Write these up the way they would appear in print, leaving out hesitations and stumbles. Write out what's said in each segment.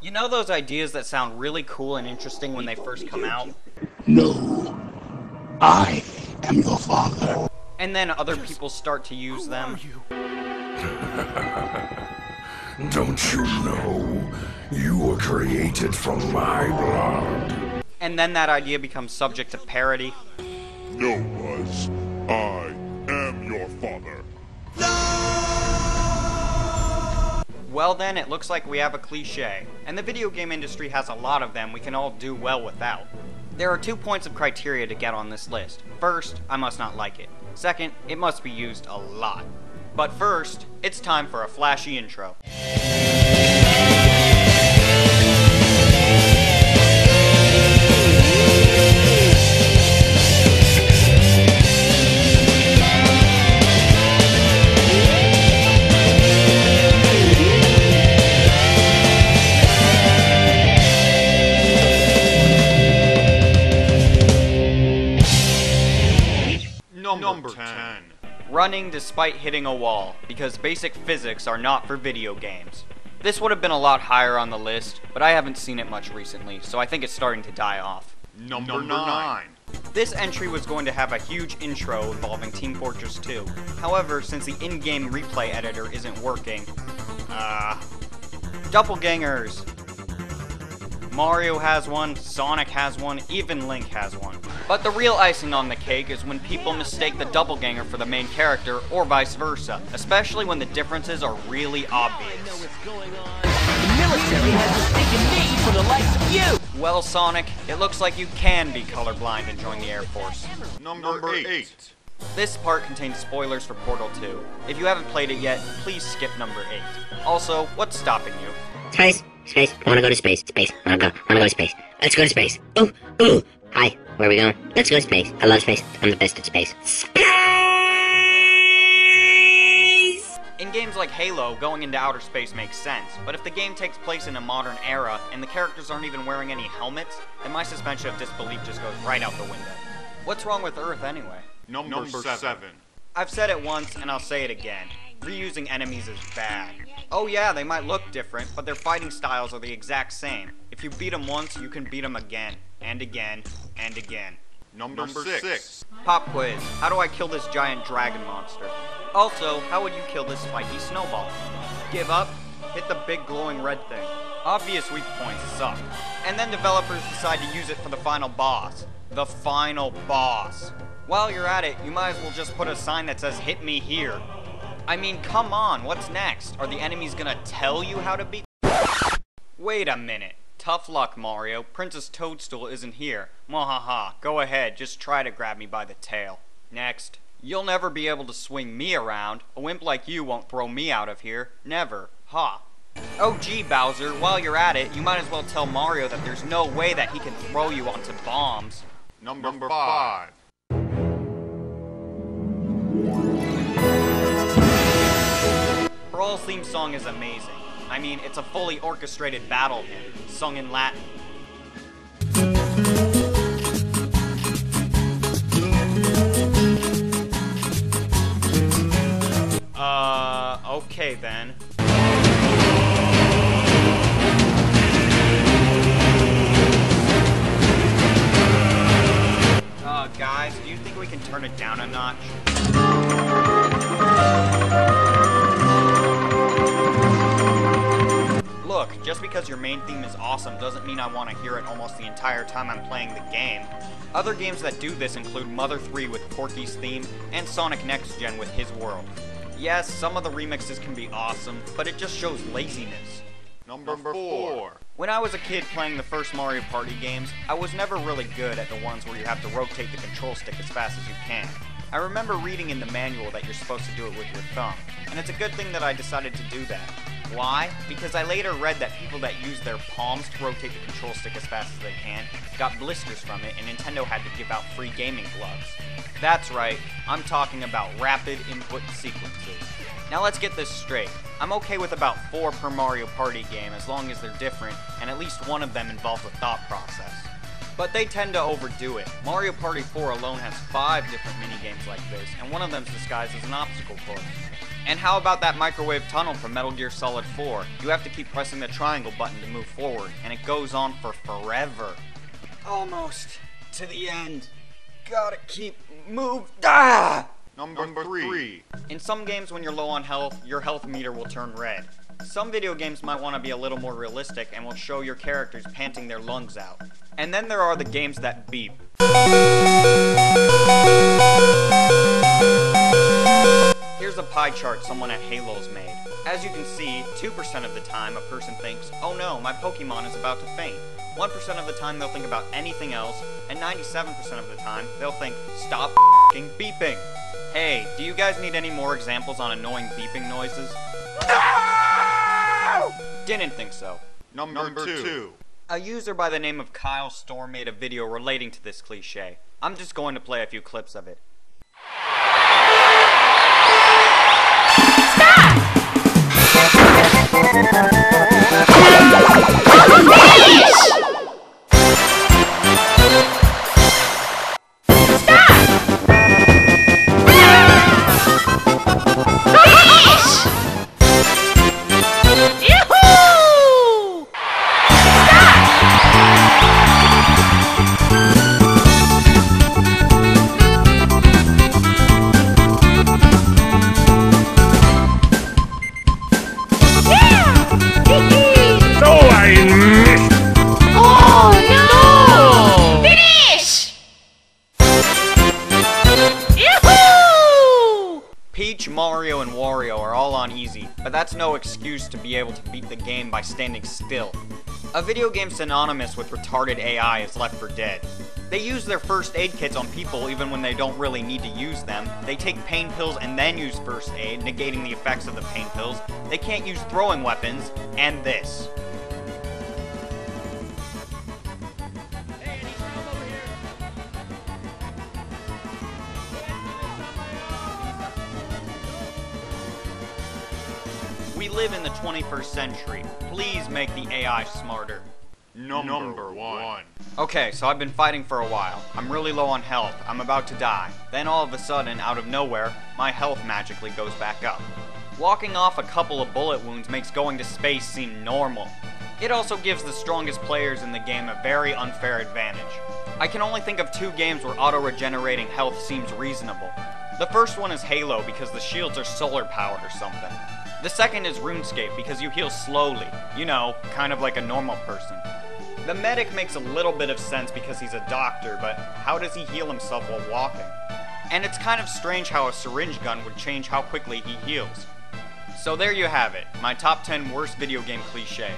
You know those ideas that sound really cool and interesting when they first come out? No, I am your father. And then other people start to use them? Don't you know? You were created from my blood. And then that idea becomes subject to parody? No, Buzz. I am your father. Well then, it looks like we have a cliché, and the video game industry has a lot of them we can all do well without. There are 2 points of criteria to get on this list. First, I must not like it. Second, it must be used a lot. But first, it's time for a flashy intro. Number 10. Running despite hitting a wall, because basic physics are not for video games. This would have been a lot higher on the list, but I haven't seen it much recently, so I think it's starting to die off. Number 9. This entry was going to have a huge intro involving Team Fortress 2. However, since the in-game replay editor isn't working, doppelgangers! Mario has one, Sonic has one, even Link has one. But the real icing on the cake is when people mistake the doppelganger for the main character, or vice versa, especially when the differences are really obvious. The military has mistaken me for the likes of you! Well, Sonic, it looks like you can be colorblind and join the Air Force. Number 8. This part contains spoilers for Portal 2. If you haven't played it yet, please skip number 8. Also, what's stopping you? Space, I wanna go to space, wanna go to space. Let's go to space. Ooh, hi, where are we going? Let's go to space. I love space, I'm the best at space. Space! In games like Halo, going into outer space makes sense, but if the game takes place in a modern era, and the characters aren't even wearing any helmets, then my suspension of disbelief just goes right out the window. What's wrong with Earth anyway? Number 7. I've said it once, and I'll say it again. Reusing enemies is bad. Oh yeah, they might look different, but their fighting styles are the exact same. If you beat them once, you can beat them again, and again, and again. Number 6. Pop quiz. How do I kill this giant dragon monster? Also, how would you kill this spiky snowball? Give up? Hit the big glowing red thing. Obvious weak points suck. And then developers decide to use it for the final boss. The final boss. While you're at it, you might as well just put a sign that says, "Hit me here." I mean, come on, what's next? Are the enemies gonna tell you how to beat? Wait a minute. Tough luck, Mario. Princess Toadstool isn't here. Mwahaha. Go ahead, just try to grab me by the tail. Next. You'll never be able to swing me around. A wimp like you won't throw me out of here. Never. Ha. Oh gee, Bowser, while you're at it, you might as well tell Mario that there's no way that he can throw you onto bombs. Number 5. Brawl's theme song is amazing. I mean, it's a fully orchestrated battle hymn, sung in Latin. Okay then. Guys, do you think we can turn it down a notch? Look, just because your main theme is awesome doesn't mean I want to hear it almost the entire time I'm playing the game. Other games that do this include Mother 3 with Porky's theme, and Sonic Next Gen with His World. Yes, some of the remixes can be awesome, but it just shows laziness. Number 4. When I was a kid playing the first Mario Party games, I was never really good at the ones where you have to rotate the control stick as fast as you can. I remember reading in the manual that you're supposed to do it with your thumb, and it's a good thing that I decided to do that. Why? Because I later read that people that use their palms to rotate the control stick as fast as they can got blisters from it, and Nintendo had to give out free gaming gloves. That's right, I'm talking about rapid input sequences. Now let's get this straight. I'm okay with about 4 per Mario Party game as long as they're different, and at least one of them involves a thought process. But they tend to overdo it. Mario Party 4 alone has 5 different minigames like this, and one of them's disguised as an obstacle course. And how about that microwave tunnel from Metal Gear Solid 4? You have to keep pressing the triangle button to move forward, and it goes on for forever. Almost to the end. Gotta keep Number 3. In some games, when you're low on health, your health meter will turn red. Some video games might want to be a little more realistic and will show your characters panting their lungs out. And then there are the games that beep. Here's a pie chart someone at Halo's made. As you can see, 2% of the time a person thinks, oh no, my Pokemon is about to faint. 1% of the time they'll think about anything else, and 97% of the time they'll think, stop f***ing beeping. Hey, do you guys need any more examples on annoying beeping noises? No! Didn't think so. Number 2. A user by the name of Kyle Storm made a video relating to this cliche. I'm just going to play a few clips of it. Peach, Mario, and Wario are all on easy, but that's no excuse to be able to beat the game by standing still. A video game synonymous with retarded AI is Left 4 Dead. They use their first aid kits on people even when they don't really need to use them. They take pain pills and then use first aid, negating the effects of the pain pills. They can't use throwing weapons, and this. We live in the 21st century. Please make the AI smarter. Number 1. Okay, so I've been fighting for a while. I'm really low on health. I'm about to die. Then all of a sudden, out of nowhere, my health magically goes back up. Walking off a couple of bullet wounds makes going to space seem normal. It also gives the strongest players in the game a very unfair advantage. I can only think of 2 games where auto-regenerating health seems reasonable. The first one is Halo because the shields are solar powered or something. The second is RuneScape because you heal slowly, you know, kind of like a normal person. The medic makes a little bit of sense because he's a doctor, but how does he heal himself while walking? And it's kind of strange how a syringe gun would change how quickly he heals. So there you have it, my top 10 worst video game cliches.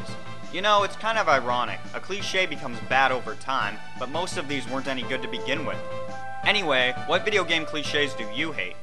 You know, it's kind of ironic. A cliche becomes bad over time, but most of these weren't any good to begin with. Anyway, what video game cliches do you hate?